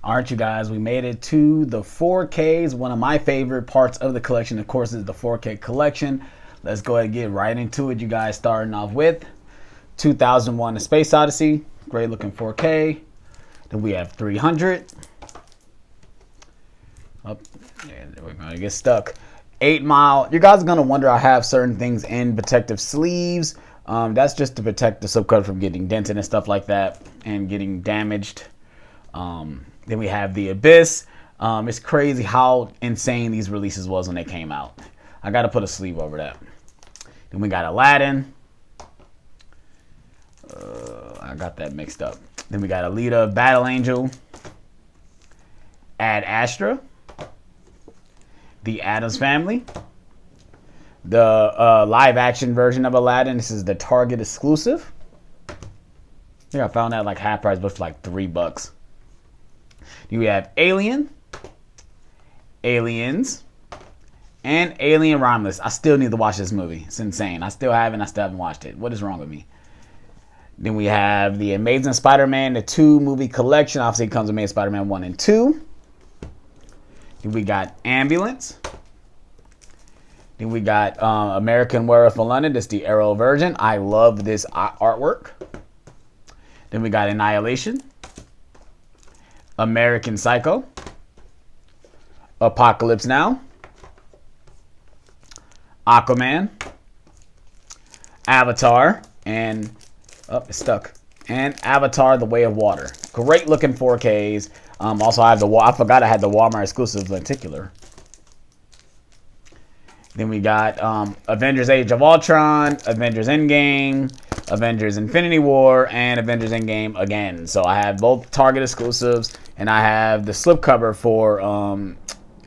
Aren't you guys? We made it to the 4Ks. One of my favorite parts of the collection, of course, is the 4K collection. Let's go ahead and get right into it. You guys, starting off with 2001: A Space Odyssey. Great looking 4K. Then we have 300. Oh, yeah, we're going to get stuck. 8 Mile. You guys are going to wonder, I have certain things in protective sleeves. That's just to protect the subcover from getting dented and stuff like that and getting damaged. Then we have The Abyss. It's crazy how insane these releases was when they came out. I got to put a sleeve over that. Then we got Aladdin. I got that mixed up. Then we got Alita, Battle Angel, Ad Astra, The Addams Family, the live action version of Aladdin. This is the Target exclusive. I think I found that at like half price, but for like $3. Then we have Alien, Aliens, and Alien Romulus. I still need to watch this movie. It's insane. I still haven't watched it. What is wrong with me? Then we have the Amazing Spider-Man, the 2-movie collection. Obviously, it comes with Amazing Spider-Man 1 and 2. Then we got Ambulance. Then we got American Werewolf in London. This is the Arrow version. I love this artwork. Then we got Annihilation, American Psycho, Apocalypse Now, Aquaman, Avatar, and it's stuck. And Avatar: The Way of Water. Great looking 4Ks. Also, I forgot I had the Walmart exclusive lenticular. Then we got Avengers: Age of Ultron, Avengers: Endgame, Avengers: Infinity War, and Avengers: Endgame again. So I have both Target exclusives, and I have the slipcover for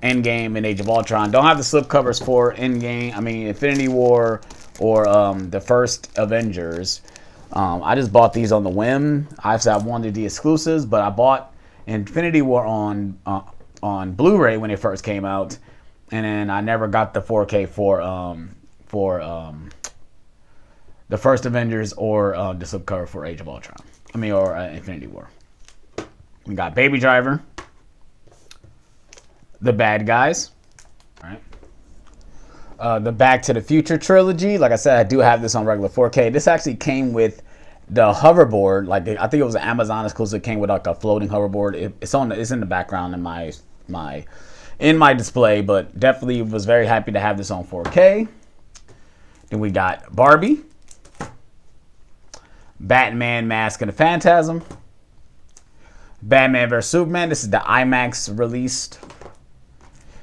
Endgame and Age of Ultron. Don't have the slipcovers for Infinity War or the first Avengers. I just bought these on the whim. I wanted the exclusives, but I bought Infinity War on Blu-ray when it first came out, and then I never got the 4K for the first Avengers or the slipcover for Age of Ultron. Or Infinity War. We got Baby Driver, The Bad Guys. All right. The Back to the Future trilogy. Like I said, I do have this on regular 4K. This actually came with the hoverboard. Like, I think it was an Amazon exclusive. It came with like a floating hoverboard. It's in the background in my display, but definitely was very happy to have this on 4K. Then we got Barbie, Batman: Mask of the Phantasm, Batman vs Superman. This is the IMAX released.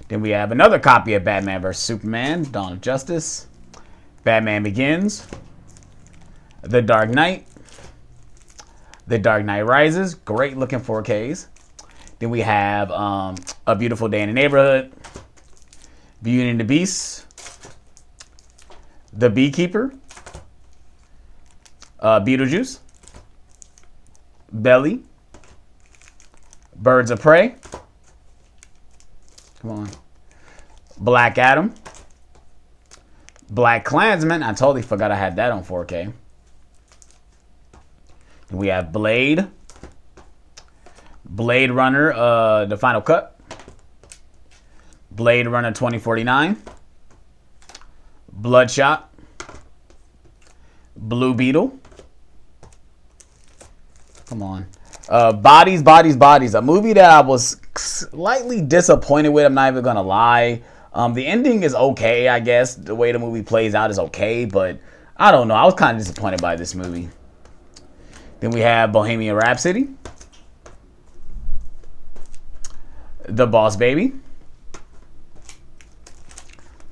Then we have another copy of Batman vs Superman: Dawn of Justice, Batman Begins, The Dark Knight, The Dark Knight Rises. Great looking 4Ks. Then we have A Beautiful Day in the Neighborhood, Beauty and the Beast, The Beekeeper, Beetlejuice, Belly, Birds of Prey, come on, Black Adam, Black Klansman. I totally forgot I had that on 4K. We have Blade, Blade Runner, the Final Cut, Blade Runner 2049, Bloodshot, Blue Beetle, come on, Bodies, Bodies, Bodies, a movie that I was slightly disappointed with. I'm not even gonna lie. The ending is okay, I guess. The way the movie plays out is okay, but I don't know. I was kind of disappointed by this movie. Then we have Bohemian Rhapsody, The Boss Baby,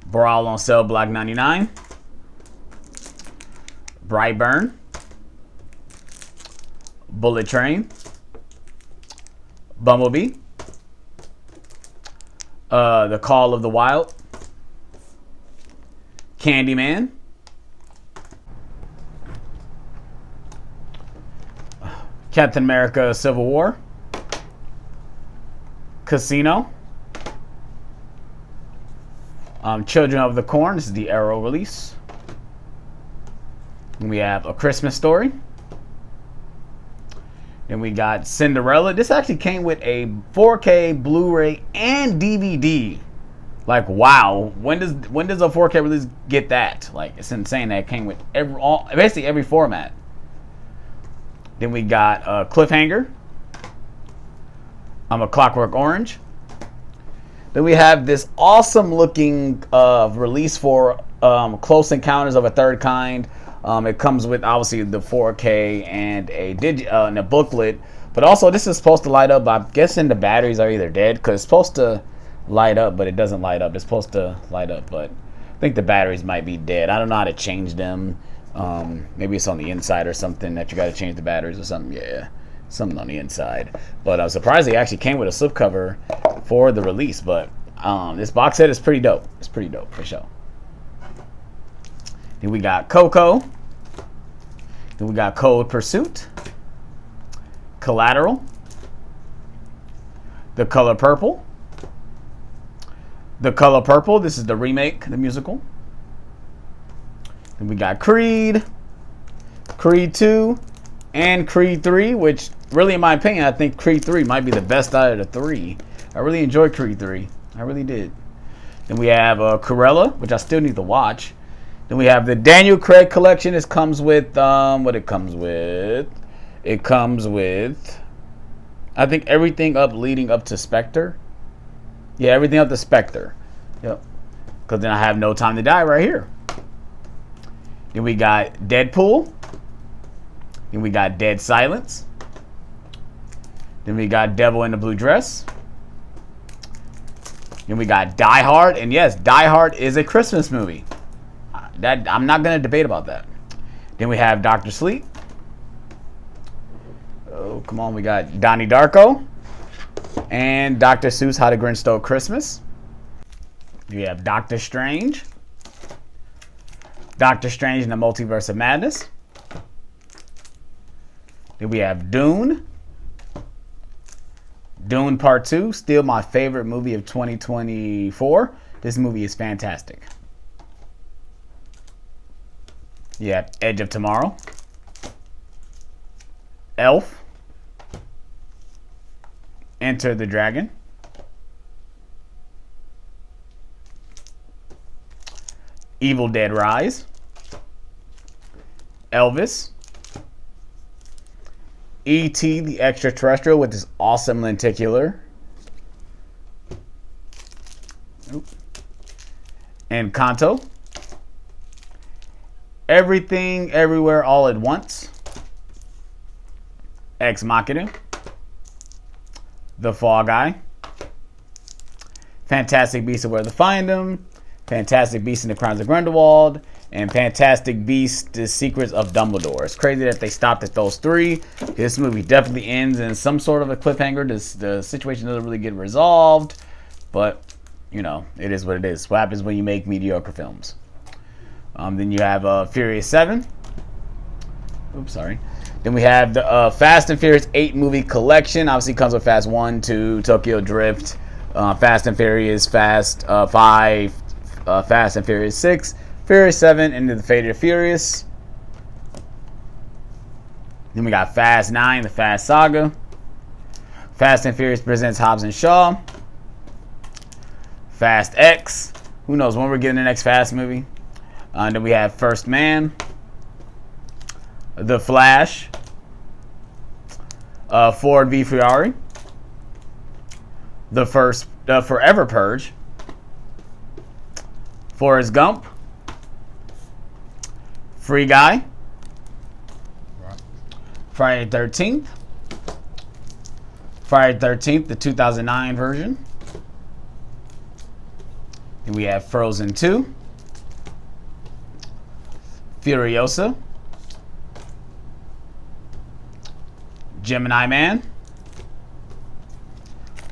Brawl on Cell Block 99, Brightburn, Bullet Train, Bumblebee, The Call of the Wild, Candyman, Captain America: Civil War, Casino, Children of the Corn. This is the Arrow release. We have A Christmas Story. Then we got Cinderella. This actually came with a 4K, Blu-ray, and DVD. Like, wow, when does a 4K release get that? Like, it's insane that it came with basically every format. Then we got Cliffhanger. A Clockwork Orange. Then we have this awesome looking release for Close Encounters of a Third Kind. It comes with obviously the 4K and a booklet, but also this is supposed to light up. I'm guessing the batteries are either dead because it's supposed to light up, but it doesn't light up. It's supposed to light up, but I think the batteries might be dead. I don't know how to change them. Maybe it's on the inside or something that you got to change the batteries or something. Yeah, something on the inside. But I was surprised they actually came with a slipcover for the release. But this box set is pretty dope. It's pretty dope for sure. Then we got Coco. Then we got Cold Pursuit. Collateral. The Color Purple. The Color Purple. This is the remake, the musical. Then we got Creed. Creed 2. And Creed 3, which really, in my opinion, I think Creed 3 might be the best out of the three. I really enjoyed Creed 3. I really did. Then we have Cruella, which I still need to watch. Then we have the Daniel Craig collection. This comes with what it comes with. It comes with, I think, everything leading up to Spectre. Yeah, everything up to Spectre. Yep. Because then I have No Time to Die right here. Then we got Deadpool. Then we got Dead Silence. Then we got Devil in the Blue Dress. Then we got Die Hard. And yes, Die Hard is a Christmas movie. I'm not going to debate about that. Then we have Dr. Sleep. Oh, come on. We got Donnie Darko. And Dr. Seuss, How the Grinch Stole Christmas. We have Doctor Strange. Doctor Strange in the Multiverse of Madness. Then we have Dune. Dune Part 2. Still my favorite movie of 2024. This movie is fantastic. You have Edge of Tomorrow. Elf. Enter the Dragon. Evil Dead Rise. Elvis. E.T. the Extraterrestrial with this awesome lenticular. And Encanto. Everything, Everywhere, All at Once. Ex Machina. The Fall Guy. Fantastic Beasts and Where to Find Them. Fantastic Beasts and the Crimes of Grindelwald. And Fantastic Beasts, The Secrets of Dumbledore. It's crazy that they stopped at those three. This movie definitely ends in some sort of a cliffhanger. The situation doesn't really get resolved. But, you know, it is what it is. What happens when you make mediocre films. Then you have Furious 7. Oops, sorry. Then we have the Fast and Furious 8 movie collection. Obviously comes with Fast 1, 2, Tokyo Drift, Fast and Furious, Fast 5, Fast and Furious 6, Furious 7, and the Fate of the Furious. Then we got Fast 9, the Fast Saga. Fast and Furious presents Hobbs and Shaw. Fast X. Who knows when we're getting the next Fast movie. Then we have First Man. The Flash. Ford v Ferrari. The Forever Purge. Forrest Gump. Free Guy. Friday the 13th. Friday the 13th, the 2009 version. And we have Frozen 2. Furiosa. Gemini Man.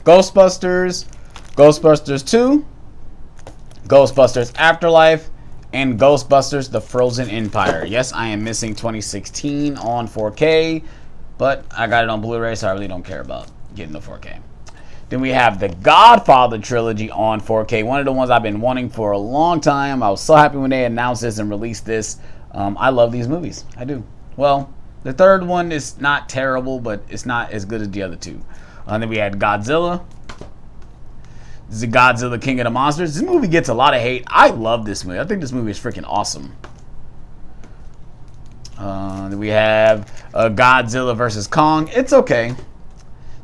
Ghostbusters. Ghostbusters 2. Ghostbusters Afterlife. And Ghostbusters The Frozen Empire. Yes, I am missing 2016 on 4K. But I got it on Blu-ray, so I really don't care about getting the 4K. Then we have the Godfather trilogy on 4K. One of the ones I've been wanting for a long time. I was so happy when they announced this and released this. I love these movies. I do. Well, The third one is not terrible, but it's not as good as the other two. And then we had Godzilla. This is Godzilla King of the Monsters. This movie gets a lot of hate. I love this movie. I think this movie is freaking awesome. Then we have Godzilla versus Kong. It's okay.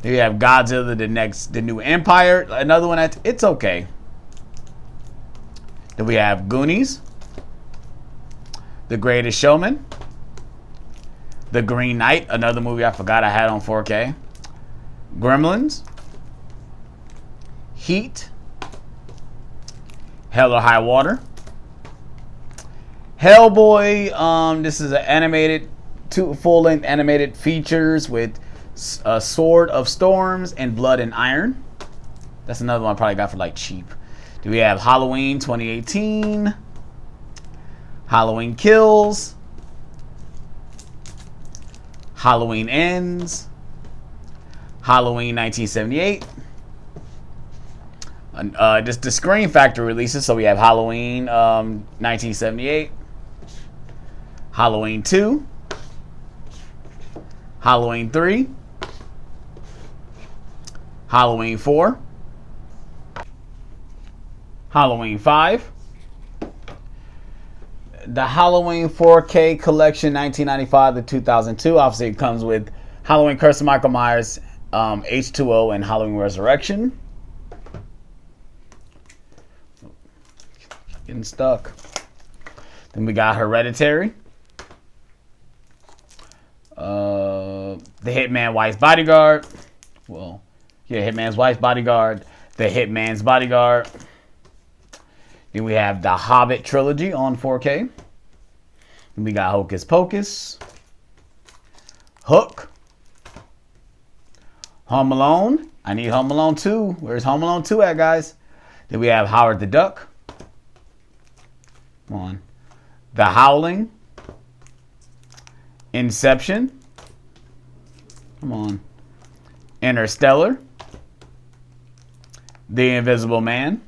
Then we have Godzilla, the New Empire. Another one that's, it's okay. Then we have Goonies. The Greatest Showman. The Green Knight. Another movie I forgot I had on 4K. Gremlins. Heat. Hell or High Water. Hellboy. This is an animated, two full-length animated features with a Sword of Storms and Blood and Iron. That's another one I probably got for like cheap. Do we have Halloween 2018? Halloween Kills. Halloween Ends. Halloween 1978. Just the Scream Factory releases. So we have Halloween 1978. Halloween 2. Halloween 3. Halloween 4. Halloween 5. The Halloween 4K collection 1995 to 2002. Obviously it comes with Halloween Curse of Michael Myers, H2O, and Halloween Resurrection. Getting stuck. Then we got Hereditary. The Hitman Wife's Bodyguard. Well, yeah, Hitman's Wife's Bodyguard. The Hitman's Bodyguard. Then we have the Hobbit trilogy on 4K. Then we got Hocus Pocus. Hook. Home Alone. I need Home Alone 2. Where's Home Alone 2 at, guys? Then we have Howard the Duck. Come on. The Howling. Inception. Come on. Interstellar. The Invisible Man.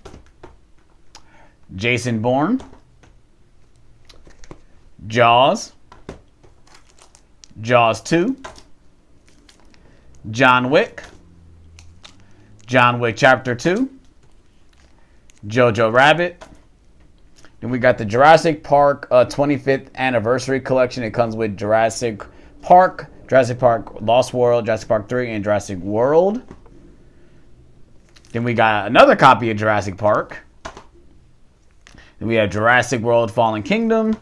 Jason Bourne. Jaws. Jaws 2. John Wick. John Wick Chapter 2. Jojo Rabbit. Then we got the Jurassic Park 25th Anniversary Collection. It comes with Jurassic Park Lost World, Jurassic Park 3, and Jurassic World. Then we got another copy of Jurassic Park. Then we have Jurassic World Fallen Kingdom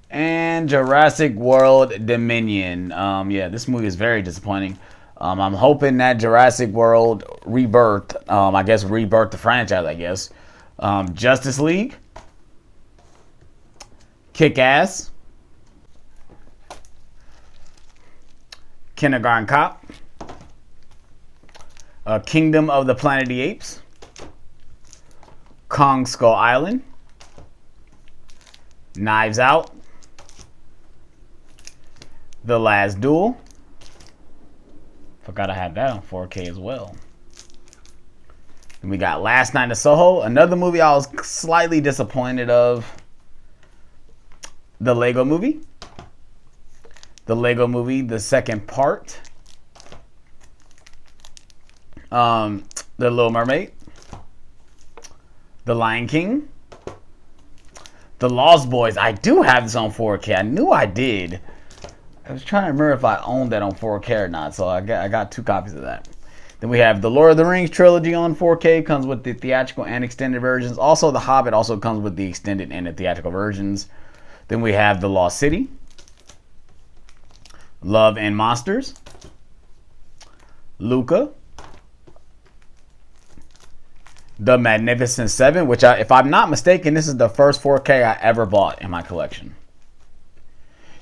and Jurassic World Dominion. Yeah, this movie is very disappointing. I'm hoping that Jurassic World rebirth, rebirth the franchise, I guess. Justice League. Kick-Ass. Kindergarten Cop. Kingdom of the Planet of the Apes. Kong Skull Island. Knives Out. The Last Duel. Forgot I had that on 4K as well. And we got Last Night in Soho, another movie I was slightly disappointed of. The Lego Movie. The Lego Movie, the second part. The Little Mermaid. The Lion King. The Lost Boys. I do have this on 4K. I knew I did. I was trying to remember if I owned that on 4K or not. So I got 2 copies of that. Then we have the Lord of the Rings trilogy on 4K. Comes with the theatrical and extended versions. Also, The Hobbit also comes with the extended and the theatrical versions. Then we have The Lost City. Love and Monsters. Luca. The Magnificent Seven, which, if I'm not mistaken, this is the first 4K I ever bought in my collection.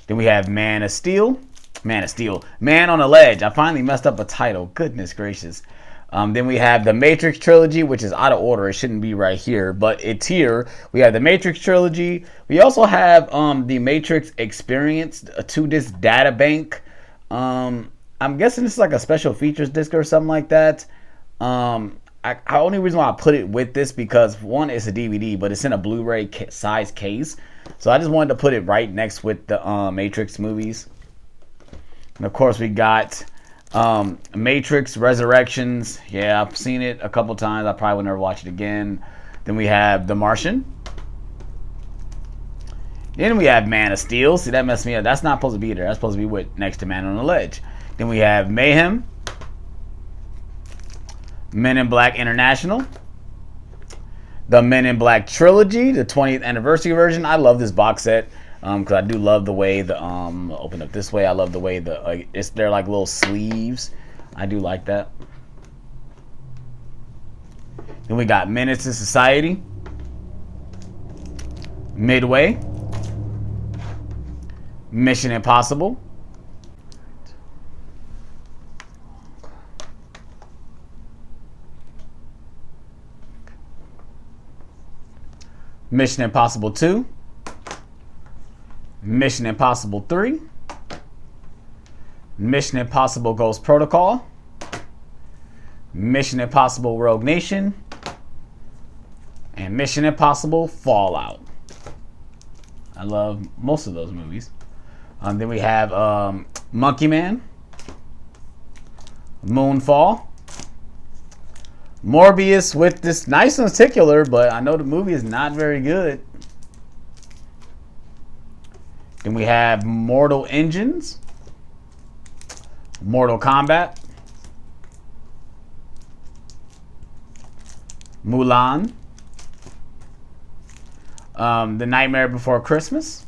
Then we have Man of Steel. Man on a Ledge. I finally messed up a title. Goodness gracious. Then we have the Matrix trilogy, which is out of order. It shouldn't be right here, but it's here. We have the Matrix trilogy. We also have the Matrix Experience, a 2-disc data bank. I'm guessing this is like a special features disc or something like that. The only reason why I put it with this because one, it's a DVD, but it's in a Blu-ray size case. So I just wanted to put it right next with the Matrix movies. And of course, we got Matrix Resurrections. Yeah, I've seen it a couple times. I probably will never watch it again. Then we have The Martian. Then we have Man of Steel. See, that messed me up. That's not supposed to be there. That's supposed to be with next to Man on the Ledge. Then we have Mayhem. Men in Black International. The Men in Black Trilogy, the 20th anniversary version. I love this box set because I do love the way the open up this way. I love the way they're like little sleeves. I do like that. Then we got Menace to Society, Midway, Mission Impossible, Mission Impossible 2, Mission Impossible 3, Mission Impossible Ghost Protocol, Mission Impossible Rogue Nation, and Mission Impossible Fallout. I love most of those movies. Then we have Monkey Man, Moonfall, Morbius with this nice and particular, but I know the movie is not very good. Then we have Mortal Engines, Mortal Kombat, Mulan, The Nightmare Before Christmas,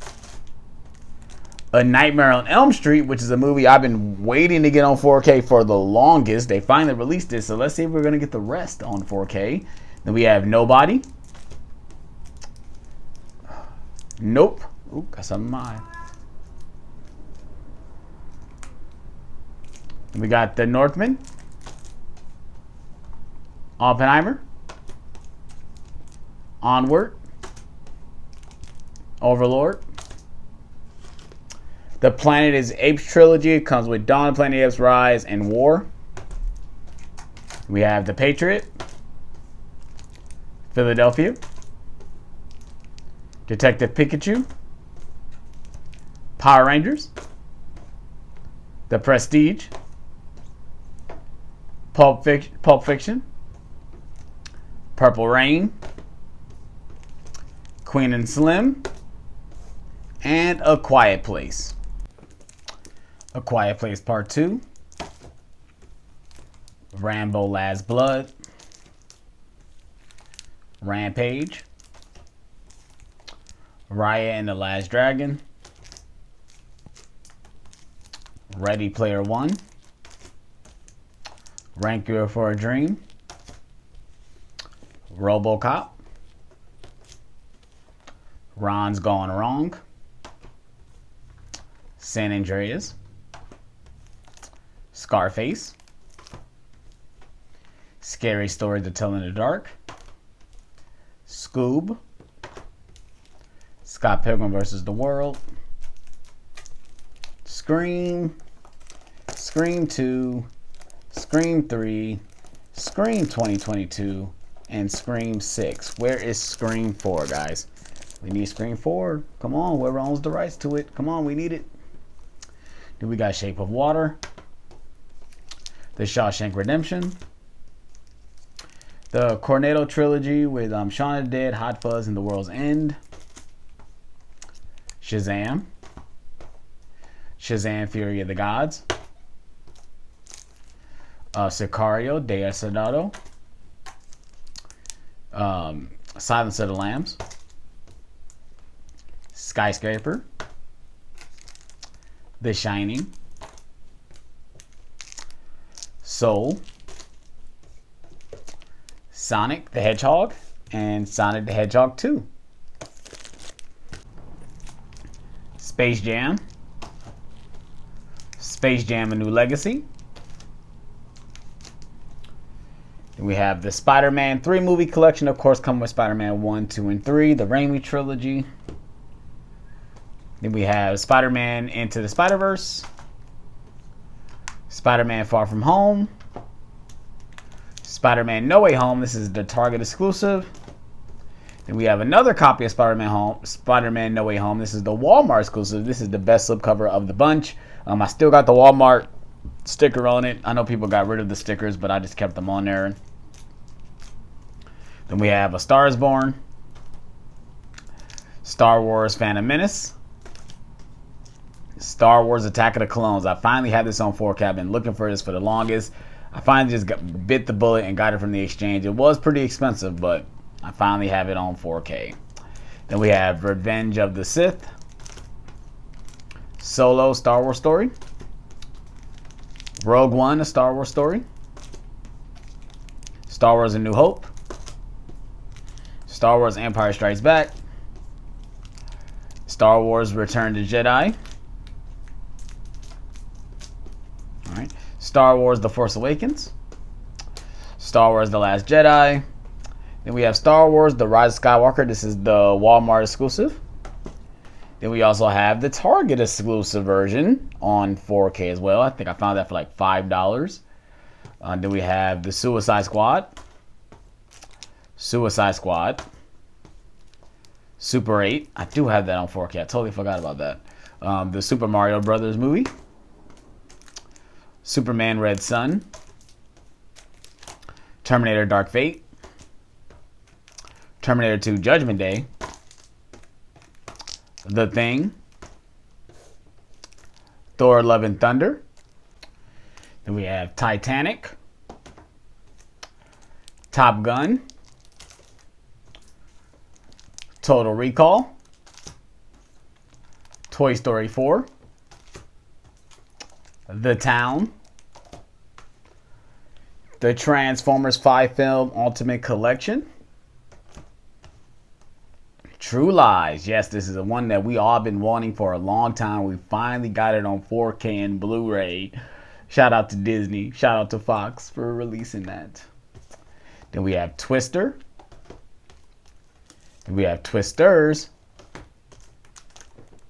A Nightmare on Elm Street, which is a movie I've been waiting to get on 4K for the longest. They finally released it, so let's see if we're going to get the rest on 4K. Then we have Nobody. Nope. Ooh, got something in my eye. We got The Northman, Oppenheimer, Onward, Overlord. The Planet is Apes trilogy. It comes with Dawn of the Planet of the Apes, Rise, and War. We have The Patriot, Philadelphia, Detective Pikachu, Power Rangers, The Prestige, Pulp Fiction, Purple Rain, Queen and Slim, and A Quiet Place. A Quiet Place Part 2, Rambo Last Blood, Rampage, Raya and the Last Dragon, Ready Player One, Requiem for a Dream, RoboCop, Ron's Gone Wrong, San Andreas, Scarface, Scary Story to Tell in the Dark, Scoob, Scott Pilgrim vs. the World, Scream, Scream 2, Scream 3, Scream 2022, and Scream 6. Where is Scream 4, guys? We need Scream 4. Come on, whoever owns the rights to it. Come on, we need it. Then we got Shape of Water, The Shawshank Redemption, the Cornetto trilogy with Shaun of the Dead, Hot Fuzz, and The World's End, Shazam, Shazam Fury of the Gods, Sicario, Deusdado, Silence of the Lambs, Skyscraper, The Shining, Soul, Sonic the Hedgehog, and Sonic the Hedgehog 2. Space Jam, Space Jam: A New Legacy. Then we have the Spider-Man 3 movie collection, of course, coming with Spider-Man 1, 2, and 3, the Raimi trilogy. Then we have Spider-Man Into the Spider-Verse, Spider-Man Far From Home, Spider-Man No Way Home. This is the Target exclusive. Then we have another copy of Spider-Man No Way Home. This is the Walmart exclusive. This is the best slipcover of the bunch. I still got the Walmart sticker on it. I know people got rid of the stickers, but I just kept them on there. Then we have A Star Is Born, Star Wars Phantom Menace, Star Wars Attack of the Clones. I finally had this on 4K. I've been looking for this for the longest. I finally just bit the bullet and got it from the exchange. It was pretty expensive, but I finally have it on 4K. Then we have Revenge of the Sith, Solo, Star Wars Story, Rogue One, A Star Wars Story, Star Wars A New Hope, Star Wars Empire Strikes Back, Star Wars Return to Jedi, alright, Star Wars The Force Awakens, Star Wars The Last Jedi. Then we have Star Wars The Rise of Skywalker. This is the Walmart exclusive. Then we also have the Target exclusive version on 4K as well. I think I found that for like $5. Then we have the Suicide Squad, Super 8. I do have that on 4K. I totally forgot about that. The Super Mario Brothers movie, Superman Red Sun, Terminator Dark Fate, Terminator 2 Judgment Day, The Thing, Thor Love and Thunder. Then we have Titanic, Top Gun, Total Recall, Toy Story 4, The Town, the Transformers 5 Film Ultimate Collection, True Lies. Yes, this is the one that we all been wanting for a long time. We finally got it on 4K and Blu-ray. Shout out to Disney. Shout out to Fox for releasing that. Then we have Twister. Then we have Twisters,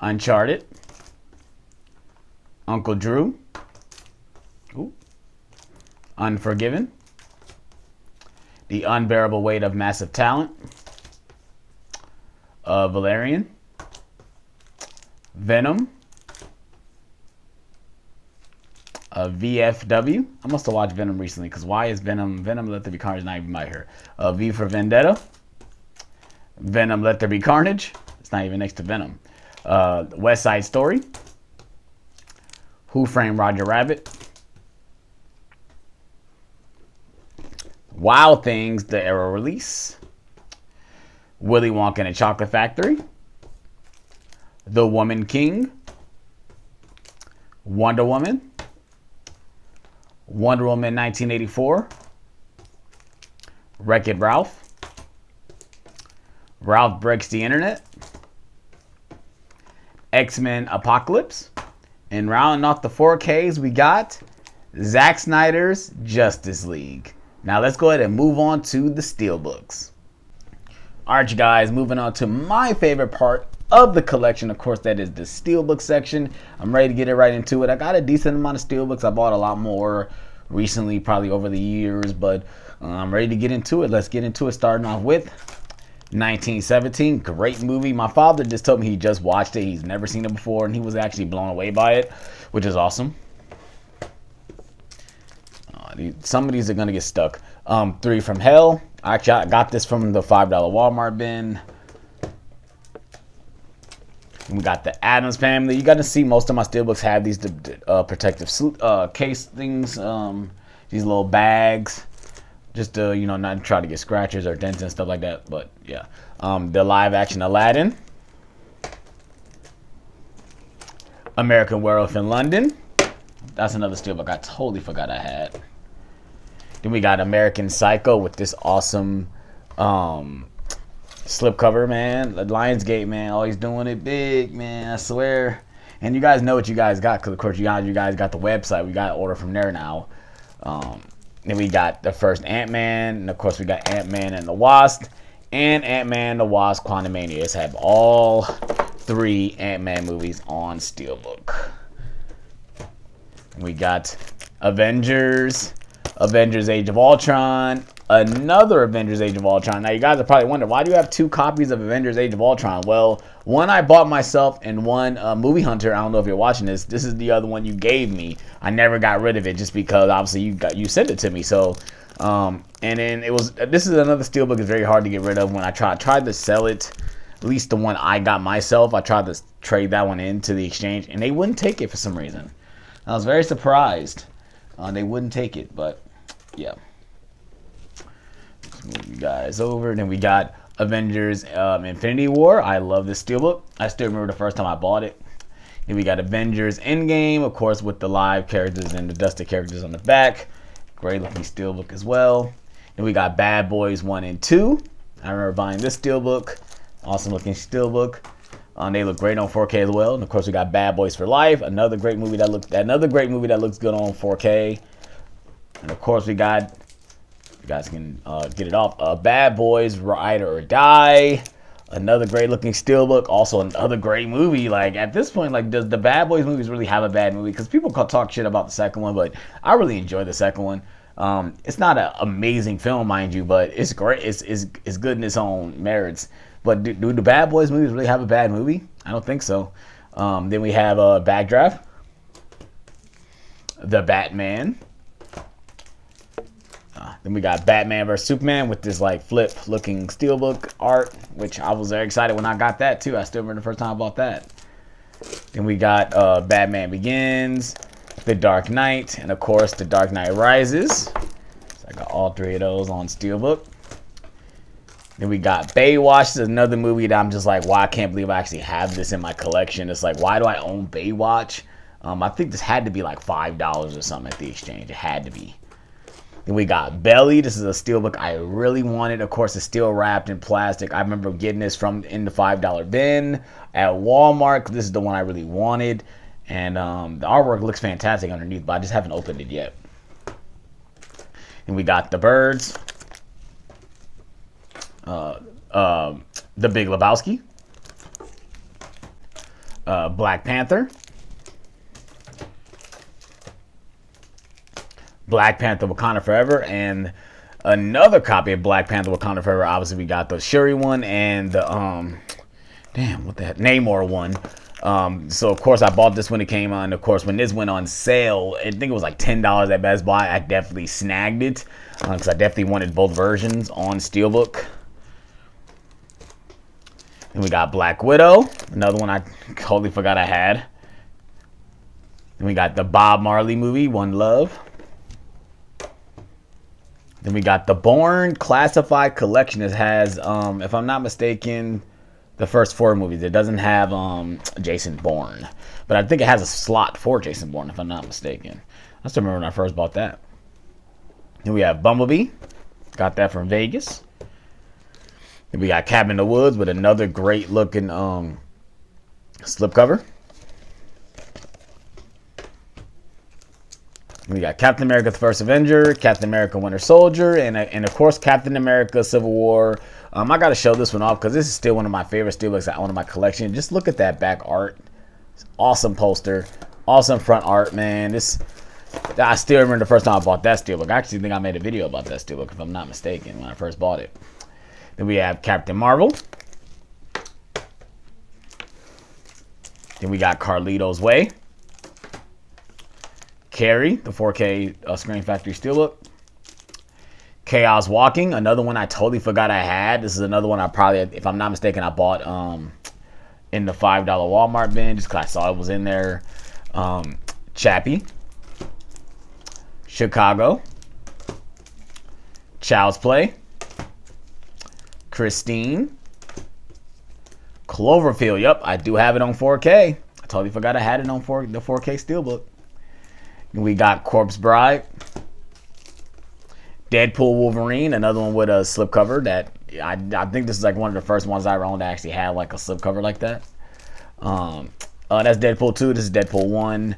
Uncharted, Uncle Drew, Unforgiven, The Unbearable Weight of Massive Talent, Valerian, Venom, VFW. I must have watched Venom recently, because why is Venom Let There Be Carnage not even by here? V for Vendetta, Venom Let There Be Carnage. It's not even next to Venom. West Side Story, Who Framed Roger Rabbit, Wild Things, the Arrow release, Willy Wonka and the Chocolate Factory, The Woman King, Wonder Woman, Wonder Woman 1984, Wreck-It Ralph, Ralph Breaks the Internet, X-Men Apocalypse, and rounding off the 4Ks, we got Zack Snyder's Justice League. Now let's go ahead and move on to the Steelbooks. Alright, you guys, moving on to my favorite part of the collection. Of course, that is the Steelbook section. I'm ready to get right into it. I got a decent amount of Steelbooks. I bought a lot more recently, probably over the years, but I'm ready to get into it. Let's get into it, starting off with 1917. Great movie. My father just told me he just watched it. He's never seen it before, and he was actually blown away by it, which is awesome. Some of these are going to get stuck. 3 from Hell. Actually, I got this from the $5 Walmart bin. And we got the Addams Family. You got to see most of my Steelbooks have these protective case things, these little bags, just to, you know, not try to get scratches or dents and stuff like that. But yeah, the live action Aladdin, American Werewolf in London. That's another Steelbook I totally forgot I had. Then we got American Psycho with this awesome slipcover, man. Lionsgate, man, always doing it big, man, I swear. And you guys know what you guys got, because of course you guys got the website. We got to order from there now. Then we got the first Ant-Man, and of course we got Ant-Man and the Wasp, and Ant-Man and the Wasp Quantumania. Let's have all 3 Ant-Man movies on Steelbook. We got Avengers, Avengers Age of Ultron, another Avengers Age of Ultron. Now, you guys are probably wondering, why do you have 2 copies of Avengers Age of Ultron? Well, one I bought myself and one Movie Hunter. I don't know if you're watching this. This is the other one you gave me. I never got rid of it just because obviously you sent it to me. So, and then this is another Steelbook. It's very hard to get rid of. When I tried to sell it, at least the one I got myself, I tried to trade that one into the exchange, and they wouldn't take it for some reason. I was very surprised. They wouldn't take it, but yeah. Let's move you guys over. Then we got Avengers Infinity War. I love this Steelbook. I still remember the first time I bought it. Then we got Avengers Endgame, of course, with the live characters and the dusted characters on the back. Great looking Steelbook as well. Then we got Bad Boys 1 and 2. I remember buying this Steelbook. Awesome looking Steelbook. They look great on 4K as well. And of course, we got Bad Boys for Life, another great movie that looks good on 4K. And of course, we got, you guys can get it off. Bad Boys Ride or Die, another great looking Steelbook. Also, another great movie. Like at this point, like does the Bad Boys movies really have a bad movie? Because people talk shit about the second one, but I really enjoy the second one. It's not an amazing film, mind you, but it's great. It's good in its own merits. But do the Bad Boys movies really have a bad movie? I don't think so. Then we have Backdraft, The Batman. Then we got Batman vs Superman with this like flip looking Steelbook art, which I was very excited when I got that too. I still remember the first time I bought that. Then we got Batman Begins, The Dark Knight, and of course The Dark Knight Rises. So I got all 3 of those on Steelbook. Then we got Baywatch. This is another movie that I'm just like, wow, I can't believe I actually have this in my collection. It's like, why do I own Baywatch? I think this had to be like $5 or something at the exchange. It had to be. Then we got Belly. This is a Steelbook I really wanted. Of course, it's still wrapped in plastic. I remember getting this in the $5 bin at Walmart. This is the one I really wanted. And the artwork looks fantastic underneath, but I just haven't opened it yet. And we got The Birds. The Big Lebowski, Black Panther, Wakanda Forever, and another copy of Black Panther Wakanda Forever. Obviously, we got the Shuri one and the Namor one. So of course I bought this when it came on. Of course, when this went on sale, I think it was like $10 at Best Buy. I definitely snagged it because I definitely wanted both versions on Steelbook. Then we got Black Widow, another one I totally forgot I had. Then we got the Bob Marley movie, One Love. Then we got the Bourne Classified Collection. It has, if I'm not mistaken, the first 4 movies. It doesn't have Jason Bourne, but I think it has a slot for Jason Bourne, if I'm not mistaken. I still remember when I first bought that. Then we have Bumblebee. Got that from Vegas. Then we got Cabin in the Woods with another great looking slipcover. We got Captain America: The First Avenger, Captain America: Winter Soldier, and of course Captain America: Civil War. I got to show this one off because this is still one of my favorite Steelbooks I own in my collection. Just look at that back art. It's awesome poster, awesome front art, man. I still remember the first time I bought that Steelbook. I actually think I made a video about that Steelbook, if I'm not mistaken, when I first bought it. Then we have Captain Marvel. Then we got Carlito's Way. Carrie, the 4K Screen Factory Steelbook. Chaos Walking, another one I totally forgot I had. This is another one I probably, if I'm not mistaken, I bought in the $5 Walmart bin just because I saw it was in there. Chappie. Chicago. Child's Play. Christine. Cloverfield. Yep, I do have it on 4K. I totally forgot I had it on the 4K Steelbook. We got Corpse Bride. Deadpool Wolverine, another one with a slipcover that I think this is like one of the first ones I owned that actually had like a slipcover like that. That's Deadpool 2. This is Deadpool 1.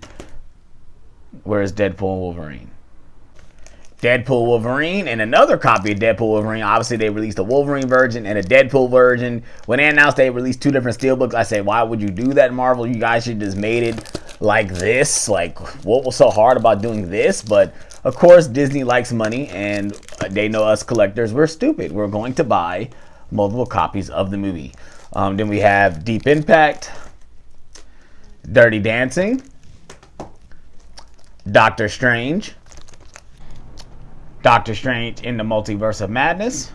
Where is Deadpool Wolverine? Deadpool Wolverine and another copy of Deadpool Wolverine. Obviously, they released a Wolverine version and a Deadpool version. When they announced they released 2 different Steelbooks, I said, why would you do that, Marvel? You guys should just made it like this. Like, what was so hard about doing this? But of course, Disney likes money, and they know us collectors, we're stupid. We're going to buy multiple copies of the movie. Then we have Deep Impact, Dirty Dancing, Doctor Strange in the Multiverse of Madness,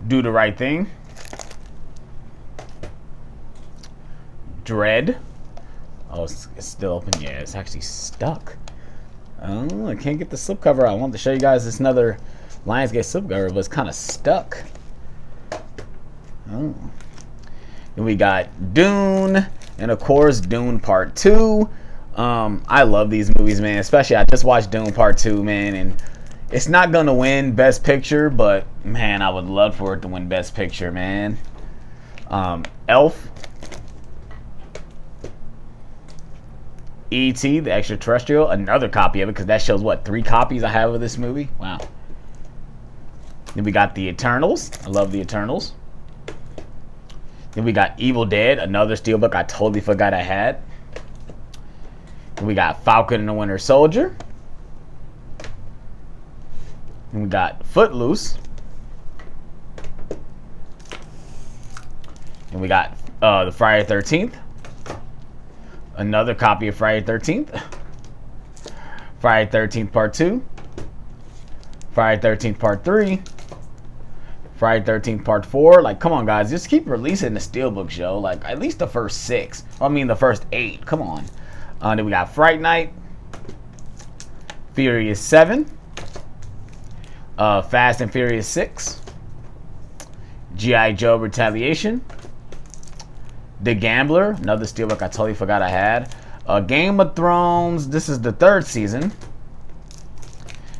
Do the Right Thing, Dread. Oh, it's still open. Yeah, it's actually stuck. Oh, I can't get the slipcover. I wanted to show you guys this another Lionsgate slipcover, but it's kind of stuck. Oh. Then we got Dune, and of course Dune Part 2. I love these movies, man. Especially, I just watched Dune Part 2, man, and it's not gonna win Best Picture, but man, I would love for it to win Best Picture, man. Elf, E.T. the Extraterrestrial, another copy of it, because that shows what, 3 copies I have of this movie. Wow. Then we got The Eternals. I love The Eternals. Then we got Evil Dead, another Steelbook I totally forgot I had. Then we got Falcon and the Winter Soldier. Then we got Footloose. Then we got the Friday 13th. Another copy of Friday 13th. Friday 13th Part 2. Friday 13th Part 3. Friday 13th Part 4. Like, come on, guys. Just keep releasing the Steelbook show. Like, at least the first 6. I mean, the first 8. Come on. Then we got Fright Night. Furious 7. Fast and Furious 6. G.I. Joe Retaliation. The Gambler. Another Steelbook I totally forgot I had. Game of Thrones. This is the 3rd season.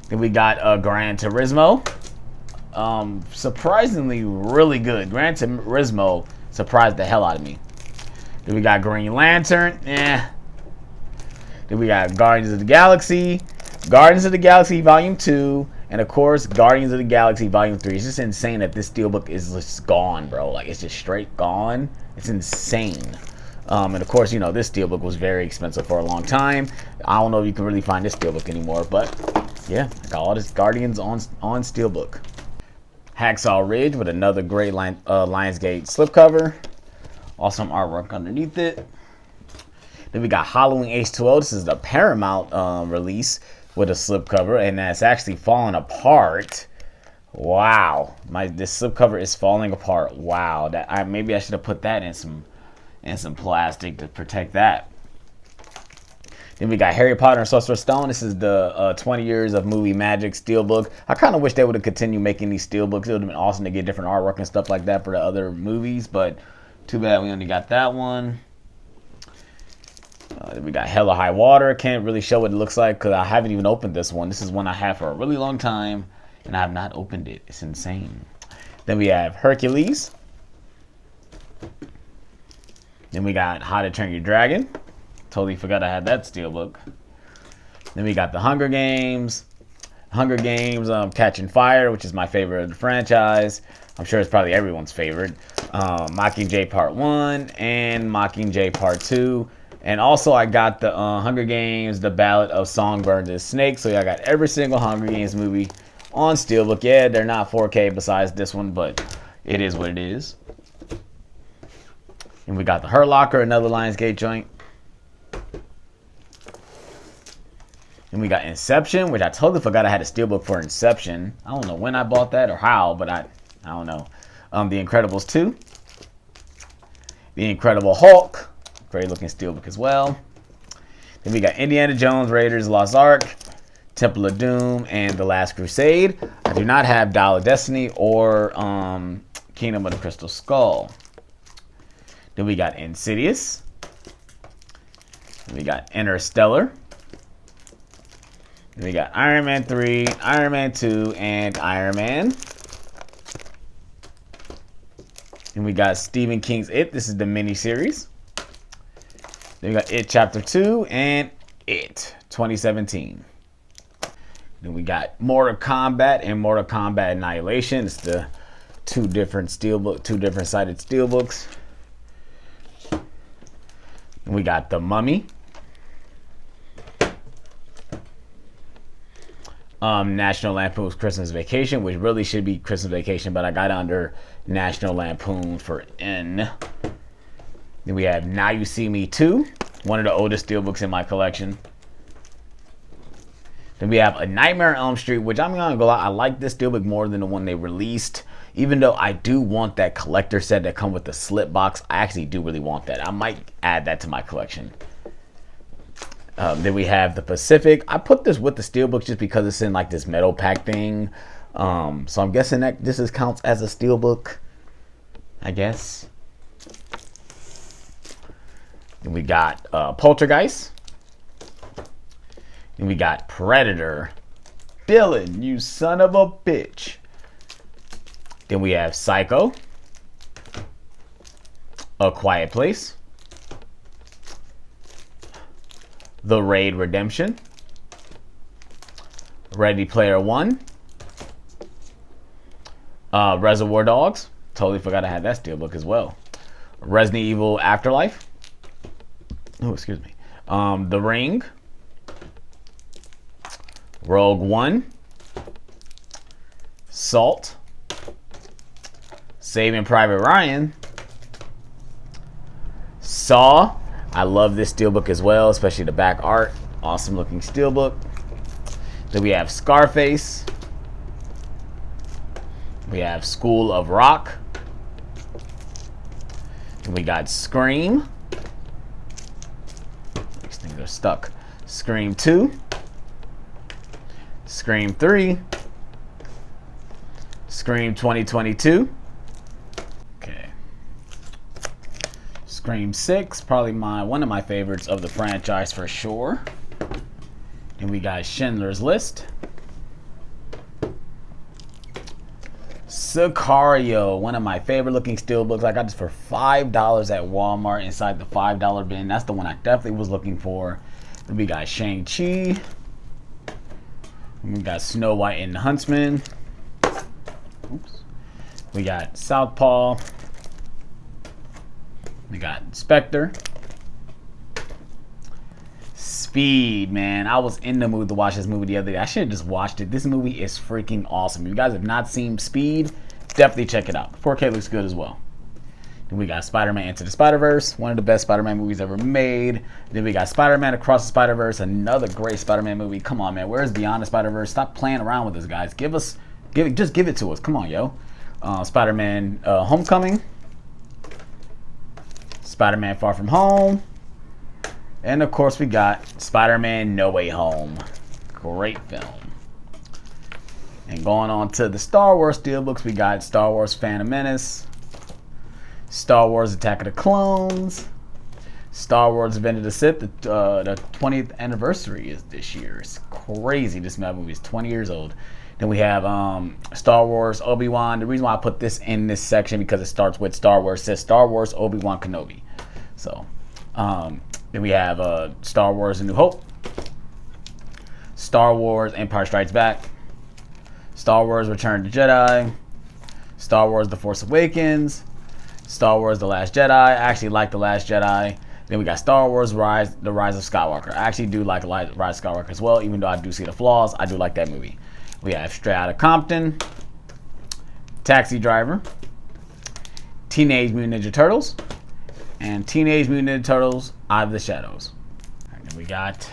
Then we got Gran Turismo. Surprisingly really good. Gran Turismo surprised the hell out of me. Then we got Green Lantern. Then we got Guardians of the Galaxy. Guardians of the Galaxy Volume 2. And of course, Guardians of the Galaxy Volume 3. It's just insane that this Steelbook is just gone, bro. Like, it's just straight gone. It's insane. And of course, you know, this Steelbook was very expensive for a long time. I don't know if you can really find this Steelbook anymore, but yeah, I got all this Guardians on Steelbook. Hacksaw Ridge with another great Lionsgate slipcover. Awesome artwork underneath it. Then we got Halloween H2O. This is the Paramount release with a slipcover, and that's actually falling apart. Wow, this slipcover is falling apart. Wow, maybe I should have put that in some plastic to protect that. Then we got Harry Potter and Sorcerer's Stone. This is the 20 years of movie magic steelbook. I kind of wish they would have continued making these steelbooks. It would have been awesome to get different artwork and stuff like that for the other movies, but too bad we only got that one. Then we got Hella High Water. Can't really show what it looks like because I haven't even opened this one. This is one I have for a really long time, and I have not opened it. It's insane. Then we have Hercules. Then we got How to Train Your Dragon. Totally forgot I had that steelbook. Then we got the Hunger Games. Catching Fire, which is my favorite of the franchise. I'm sure it's probably everyone's favorite. Mockingjay Part 1 and Mockingjay Part 2. And also I got the Hunger Games, The Ballad of Songbird and Snake. So yeah, I got every single Hunger Games movie on steelbook. Yeah, they're not 4K besides this one, but it is what it is. And we got the Hurt Locker, another Lionsgate joint. And we got Inception, which I totally forgot I had a steelbook for Inception. I don't know when I bought that or how, but I don't know. The Incredibles 2. The Incredible Hulk. Great looking steelbook as well. Then we got Indiana Jones, Raiders, Lost Ark, Temple of Doom, and The Last Crusade. I do not have Dial of Destiny or Kingdom of the Crystal Skull. Then we got Insidious. Then we got Interstellar. Then we got Iron Man 3, Iron Man 2, and Iron Man. Then we got Stephen King's It. This is the mini-series. Then we got It Chapter 2 and It 2017. Then we got Mortal Kombat and Mortal Kombat Annihilation. It's the two different sided steelbooks. And we got The Mummy. National Lampoon's Christmas Vacation, which really should be Christmas Vacation, but I got under National Lampoon for N. Then we have Now You See Me 2, one of the oldest steelbooks in my collection. Then we have A Nightmare on Elm Street, which I'm gonna go out. I like this steelbook more than the one they released. Even though I do want that collector set that come with the slip box, I actually do really want that. I might add that to my collection. Then we have The Pacific. I put this with the steelbook just because it's in like this metal pack thing. So I'm guessing that this counts as a steelbook, I guess. Then we got Poltergeist. Then we got Predator. Dylan, you son of a bitch. Then we have Psycho. A Quiet Place. The Raid Redemption. Ready Player One. Reservoir Dogs. Totally forgot I had that steelbook as well. Resident Evil Afterlife. Oh, excuse me. The Ring. Rogue One. Salt. Saving Private Ryan. Saw. I love this steelbook as well, especially the back art. Awesome looking steelbook. Then we have Scarface. We have School of Rock. Then we got Scream. These things are stuck. Scream 2. Scream 3. Scream 2022. Okay. Scream 6, probably one of my favorites of the franchise for sure. And we got Schindler's List. Sicario, one of my favorite looking steelbooks. I got this for $5 at Walmart inside the $5 bin. That's the one I definitely was looking for. Then we got Shang-Chi. We got Snow White and the Huntsman. Oops. We got Southpaw. We got Spectre. Speed, man. I was in the mood to watch this movie the other day. I should have just watched it. This movie is freaking awesome. If you guys have not seen Speed, definitely check it out. 4K looks good as well. Then we got Spider-Man Into the Spider-Verse, one of the best Spider-Man movies ever made. Then we got Spider-Man Across the Spider-Verse, another great Spider-Man movie. Come on, man. Where's Beyond the Spider-Verse? Stop playing around with us, guys. Just give it to us. Come on, yo. Spider-Man Homecoming. Spider-Man Far From Home. And of course, we got Spider-Man No Way Home. Great film. And going on to the Star Wars steelbooks, we got Star Wars Phantom Menace. Star Wars Attack of the Clones. Star Wars Revenge of the Sith. The 20th anniversary is this year. It's crazy. This movie is 20 years old. Then we have Star Wars Obi-Wan. The reason why I put this in this section because it starts with Star Wars. It says Star Wars Obi-Wan Kenobi. So then we have Star Wars A New Hope. Star Wars Empire Strikes Back. Star Wars Return of the Jedi. Star Wars The Force Awakens. Star Wars The Last Jedi. I actually like The Last Jedi. Then we got Star Wars The Rise of Skywalker. I actually do like Rise of Skywalker as well, even though I do see the flaws. I do like that movie. We have Straight Outta Compton. Taxi Driver. Teenage Mutant Ninja Turtles. And Teenage Mutant Ninja Turtles Out of the Shadows. And then we got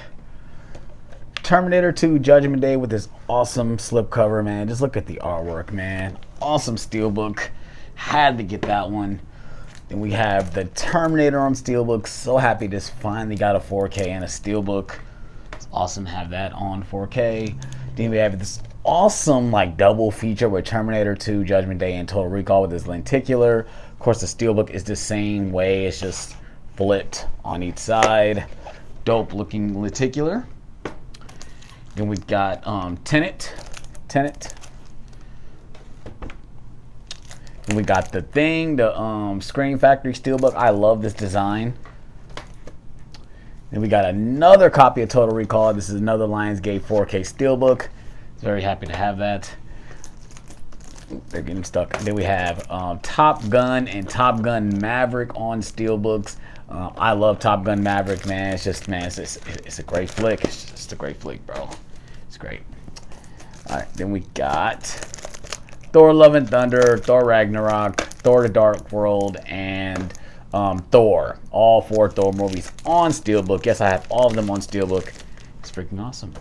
Terminator 2 Judgment Day with this awesome slipcover, man. Just look at the artwork, man. Awesome steelbook. Had to get that one. Then we have the Terminator on steelbook. So happy this finally got a 4K and a steelbook. It's awesome to have that on 4K. Then we have this awesome like double feature with Terminator 2 Judgment Day and Total Recall with this lenticular. Of course, the steelbook is the same way. It's just flipped on each side. Dope looking lenticular. Then we got Tenet. Then we got The Thing, the Screen Factory steelbook. I love this design. Then we got another copy of Total Recall. This is another Lionsgate 4K steelbook. Very happy to have that. They're getting stuck. Then we have Top Gun and Top Gun Maverick on steelbooks. I love Top Gun Maverick, man. It's just, man, it's a great flick. It's just a great flick, bro. It's great. Alright, then we got Thor Love and Thunder, Thor Ragnarok, Thor the Dark World, and Thor. All 4 Thor movies on Steelbook. Yes, I have all of them on Steelbook. It's freaking awesome.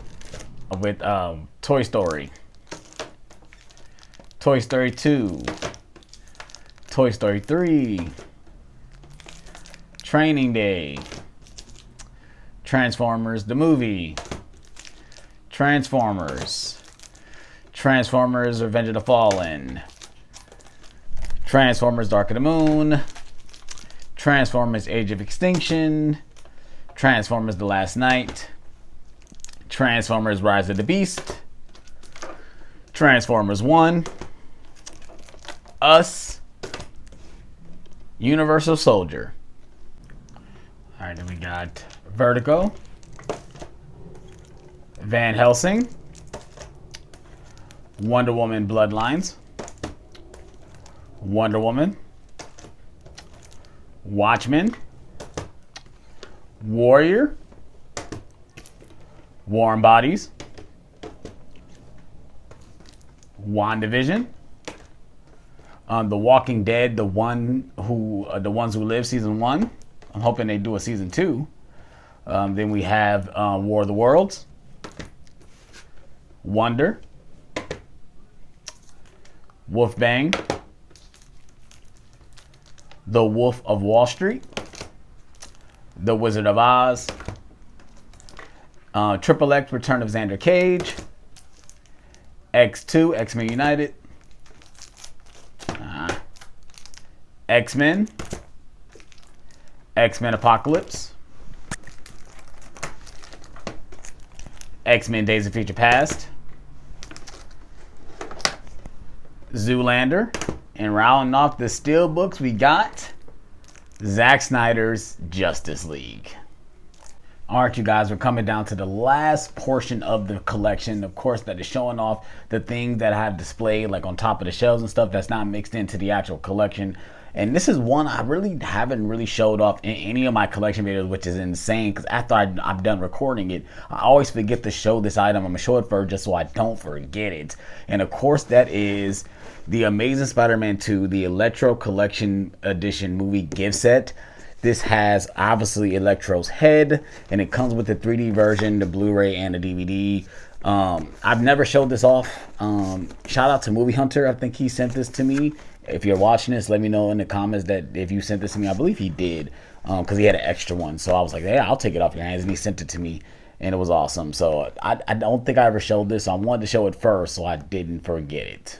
With Toy Story, Toy Story 2, Toy Story 3, Training Day, Transformers the movie, Transformers Revenge of the Fallen, Transformers Dark of the Moon, Transformers Age of Extinction, Transformers The Last Knight, Transformers Rise of the Beast, Transformers 1, Us, Universal Soldier. Alright, then we got Vertigo, Van Helsing, Wonder Woman Bloodlines, Wonder Woman, Watchmen, Warrior, Warm Bodies, WandaVision, The Walking Dead, the ones who live, season 1. I'm hoping they do a season 2. Then we have War of the Worlds, Wonder, Wolfbang, The Wolf of Wall Street, The Wizard of Oz, Triple X Return of Xander Cage, X2 X-Men United, X-Men, X-Men Apocalypse, X-Men Days of Future Past, Zoolander, and rounding off the Steelbooks, we got Zack Snyder's Justice League. Alright, you guys, we're coming down to the last portion of the collection. Of course, that is showing off the things that I have displayed, like on top of the shelves and stuff that's not mixed into the actual collection. And this is one I really haven't showed off in any of my collection videos, which is insane, because after I'm done recording it, I always forget to show this item. I'm going to show it first just so I don't forget it. And of course, that is the Amazing Spider-Man 2, the Electro Collection Edition movie gift set. This has obviously Electro's head, and it comes with the 3D version, the Blu-ray, and the DVD. I've never showed this off. Shout out to Movie Hunter. I think he sent this to me. If you're watching this, let me know in the comments that if you sent this to me. I believe he did, because he had an extra one. So I was like, yeah, I'll take it off your hands. And he sent it to me, and it was awesome. So I don't think I ever showed this. So I wanted to show it first so I didn't forget it.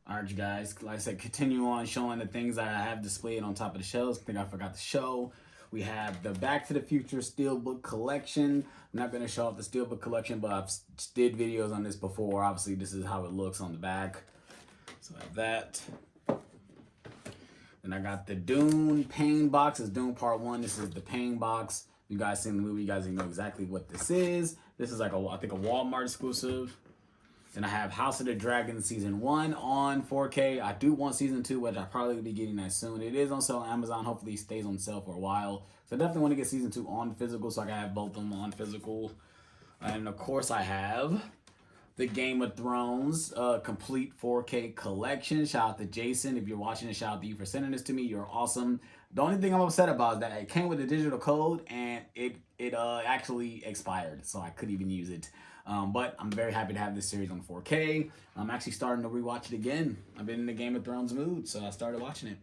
All right, you guys, like I said, continue on showing the things I have displayed on top of the shelves. I think I forgot to show. We have the Back to the Future Steelbook collection. I'm not going to show off the Steelbook collection, but I've did videos on this before. Obviously, this is how it looks on the back. So I have that. Then I got the Dune Pain box. It's Dune Part 1. This is the Pain box. You guys seen the movie, you guys know exactly what this is. This is like I think a Walmart exclusive. Then I have House of the Dragon Season 1 on 4K. I do want Season 2, which I'll probably be getting that soon. It is on sale on Amazon. Hopefully it stays on sale for a while. So I definitely want to get Season 2 on physical so I can have both of them on physical. And of course I have the Game of Thrones complete 4K collection. Shout out to Jason. If you're watching this, shout out to you for sending this to me. You're awesome. The only thing I'm upset about is that it came with a digital code and it actually expired. So I couldn't even use it. But I'm very happy to have this series on 4K. I'm actually starting to rewatch it again. I've been in the Game of Thrones mood, so I started watching it.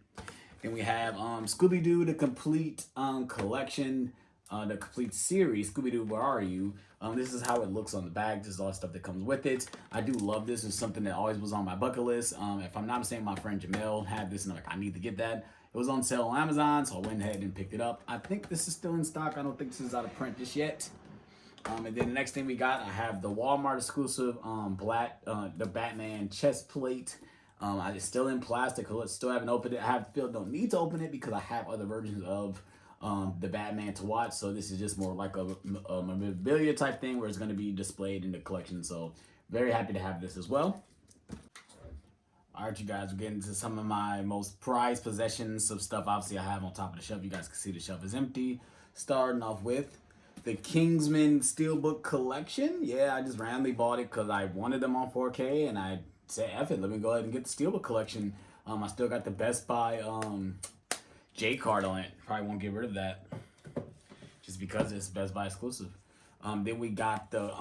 Then we have Scooby-Doo, the complete collection, the complete series, Scooby-Doo, Where Are You? This is how it looks on the bag. This is all the stuff that comes with it. I do love this. It's something that always was on my bucket list. If I'm not mistaken, my friend Jamel had this, and I'm like, I need to get that. It was on sale on Amazon, so I went ahead and picked it up. I think this is still in stock. I don't think this is out of print just yet. And then the next thing we got, I have the Walmart exclusive the Batman chest plate. It's still in plastic. Still haven't opened it. I don't need to open it because I have other versions of the Batman to watch. So this is just more like a memorabilia type thing where it's going to be displayed in the collection. So very happy to have this as well. All right, you guys, we're getting to some of my most prized possessions of stuff. Obviously, I have on top of the shelf. You guys can see the shelf is empty. Starting off with the Kingsman Steelbook collection. Yeah, I just randomly bought it because I wanted them on 4K, and I said, F it, let me go ahead and get the Steelbook collection. I still got the Best Buy J card on it. Probably won't get rid of that just because it's Best Buy exclusive. Then we got the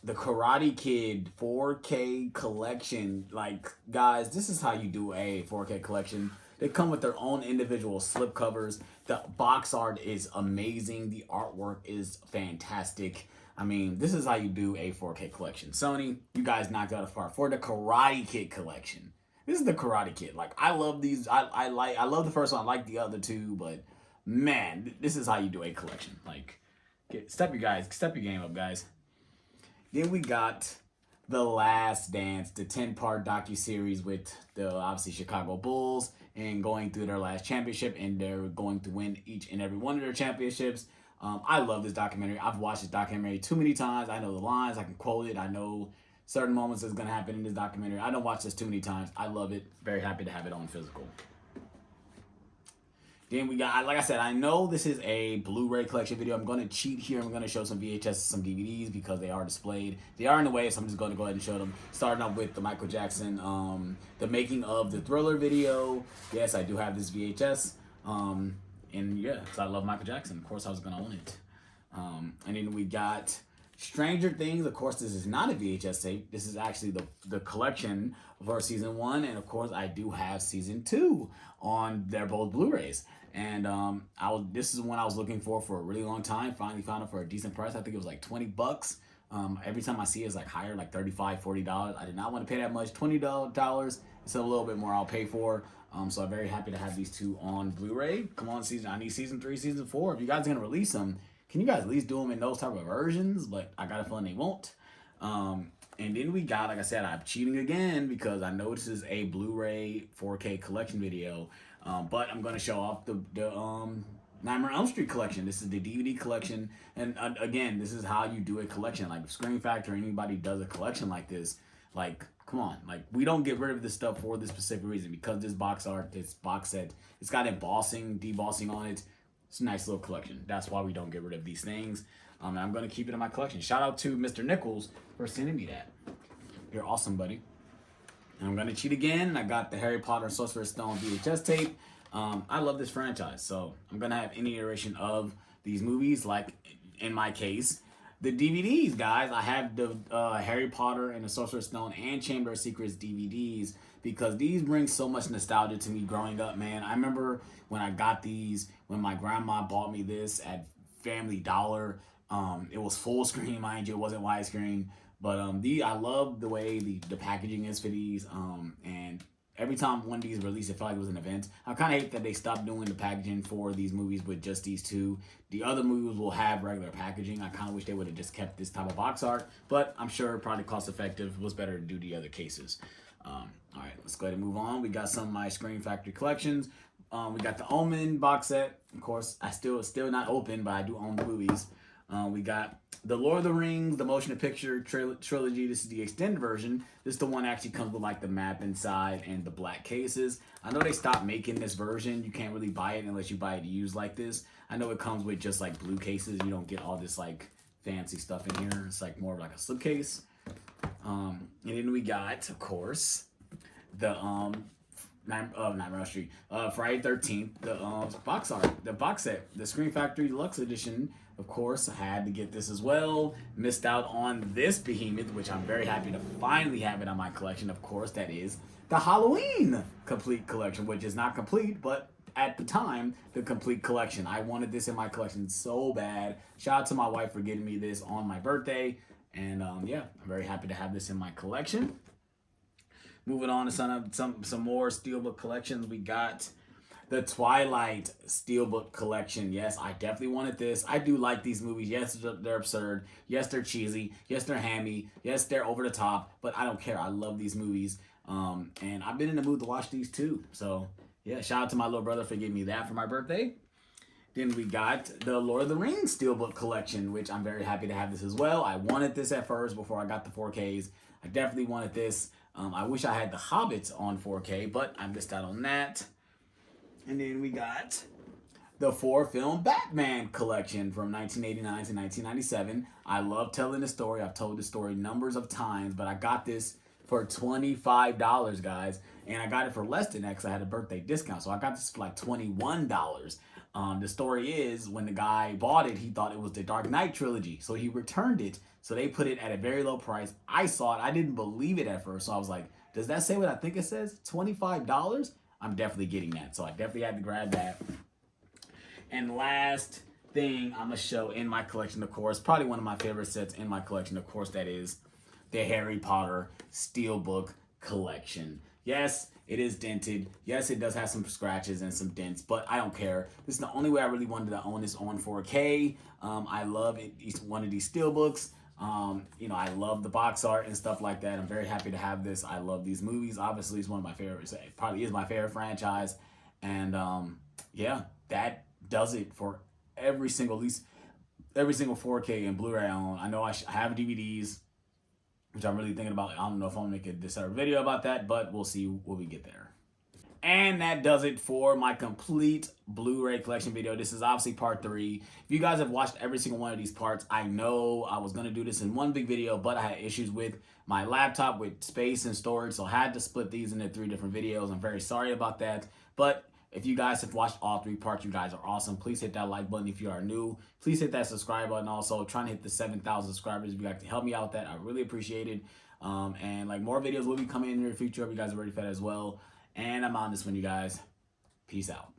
Karate Kid 4K collection. Like, guys, this is how you do a 4K collection. They come with their own individual slip covers. The box art is amazing. The artwork is fantastic. I mean, this is how you do a 4K collection. Sony, you guys knocked out a part for the Karate Kid collection. This is the Karate Kid. Like, I love these. I love the first one. I like the other two, but man, this is how you do a collection. Like, step your game up, guys. Then we got The Last Dance, the 10-part docuseries with the obviously Chicago Bulls and going through their last championship, and they're going to win each and every one of their championships. I love this documentary. I've watched this documentary too many times. I know the lines. I can quote it. I know certain moments that's going to happen in this documentary. I don't watch this too many times. I love it. Very happy to have it on physical. Then we got, like I said, I know this is a Blu-ray collection video. I'm going to cheat here. I'm going to show some VHS, some DVDs because they are displayed. They are in the way, so I'm just going to go ahead and show them. Starting off with the Michael Jackson, the making of the Thriller video. Yes, I do have this VHS. And yeah, so I love Michael Jackson. Of course, I was going to own it. And then we got Stranger Things. Of course, this is not a VHS tape. This is actually the collection for season 1. And of course, I do have season 2 on their both Blu-rays. And this is one I was looking for a really long time. Finally found it for a decent price. I think it was like $20. Every time I see it, it's like higher, like $35, $40. I did not want to pay that much. $20. It's a little bit more I'll pay for. So I'm very happy to have these two on Blu-ray. Come on, I need season 3, season 4. If you guys are gonna release them, can you guys at least do them in those type of versions? But I got a feeling they won't. And then we got, like I said, I'm cheating again because I know this is a Blu-ray 4K collection video. But I'm going to show off the Nightmare on Elm Street collection. This is the DVD collection. And again, this is how you do a collection. Like, if Screen Factory or anybody does a collection like this, like, come on. Like, we don't get rid of this stuff for this specific reason. Because this box art, this box set, it's got embossing, debossing on it. It's a nice little collection. That's why we don't get rid of these things. And I'm going to keep it in my collection. Shout out to Mr. Nichols for sending me that. You're awesome, buddy. And I'm going to cheat again. I got the Harry Potter and Sorcerer's Stone VHS tape. I love this franchise. So I'm going to have any iteration of these movies. Like, in my case, the DVDs, guys. I have the Harry Potter and the Sorcerer's Stone and Chamber of Secrets DVDs. Because these bring so much nostalgia to me growing up, man. I remember when I got these, when my grandma bought me this at Family Dollar. It was full screen, mind you. It wasn't widescreen. But I love the way the packaging is for these. And every time one of these released, it felt like it was an event. I kind of hate that they stopped doing the packaging for these movies with just these two. The other movies will have regular packaging. I kind of wish they would have just kept this type of box art. But I'm sure probably cost effective. It was better to do the other cases. All right, let's go ahead and move on. We got some of my Screen Factory collections. We got the Omen box set. Of course, I still not open, but I do own the movies. We got the Lord of the Rings, the motion picture trilogy. This is the extended version. This is the one that actually comes with like the map inside and the black cases. I know they stopped making this version. You can't really buy it unless you buy it used like this. I know it comes with just like blue cases. You don't get all this like fancy stuff in here. It's like more of like a slipcase. And then we got, of course, the Nightmare on Street, Friday 13th, the box art, the box set, the Screen Factory Deluxe Edition. Of course, I had to get this as well. Missed out on this behemoth, which I'm very happy to finally have it on my collection. Of course, that is the Halloween complete collection, which is not complete, but at the time, the complete collection. I wanted this in my collection so bad. Shout out to my wife for getting me this on my birthday. And yeah, I'm very happy to have this in my collection. Moving on to some more Steelbook collections. We got the Twilight Steelbook collection. Yes, I definitely wanted this. I do like these movies. Yes, they're absurd. Yes, they're cheesy. Yes, they're hammy. Yes, they're over the top. But I don't care. I love these movies. And I've been in the mood to watch these too. So yeah, shout out to my little brother for giving me that for my birthday. Then we got the Lord of the Rings Steelbook collection, which I'm very happy to have this as well. I wanted this at first before I got the 4Ks. I definitely wanted this. I wish I had the Hobbits on 4K, but I missed out on that. And then we got the 4-film Batman collection from 1989 to 1997. I love telling the story. I've told the story numbers of times, but I got this for $25, guys. And I got it for less than that because I had a birthday discount. So I got this for like $21. The story is when the guy bought it, he thought it was the Dark Knight trilogy. So he returned it. So they put it at a very low price. I saw it. I didn't believe it at first. So I was like, does that say what I think it says? $25? I'm definitely getting that. So I definitely had to grab that. And last thing I'm going to show in my collection, of course, probably one of my favorite sets in my collection, of course, that is the Harry Potter Steelbook collection. Yes, it is dented. Yes, it does have some scratches and some dents, but I don't care. This is the only way I really wanted to own this on 4K. I love it. Each one of these Steelbooks. You know, I love the box art and stuff like that. I'm very happy to have this. I love these movies. Obviously, it's one of my favorites. It probably is my favorite franchise. And yeah, that does it for every single 4K and Blu-ray I own. I know I have DVDs, which I'm really thinking about. I don't know if I'm gonna make a separate video about that, but we'll see when we get there. And that does it for my complete Blu-ray collection video. This is obviously part 3. If you guys have watched every single one of these parts, I know I was going to do this in one big video, but I had issues with my laptop with space and storage, so I had to split these into 3 different videos. I'm very sorry about that. But if you guys have watched all 3 parts, you guys are awesome. Please hit that like button if you are new. Please hit that subscribe button also. Trying to hit the 7,000 subscribers. If you guys can help me out with that, I really appreciate it. And like more videos will be coming in the future. Hope you guys are ready for that as well. And I'm on this one, you guys. Peace out.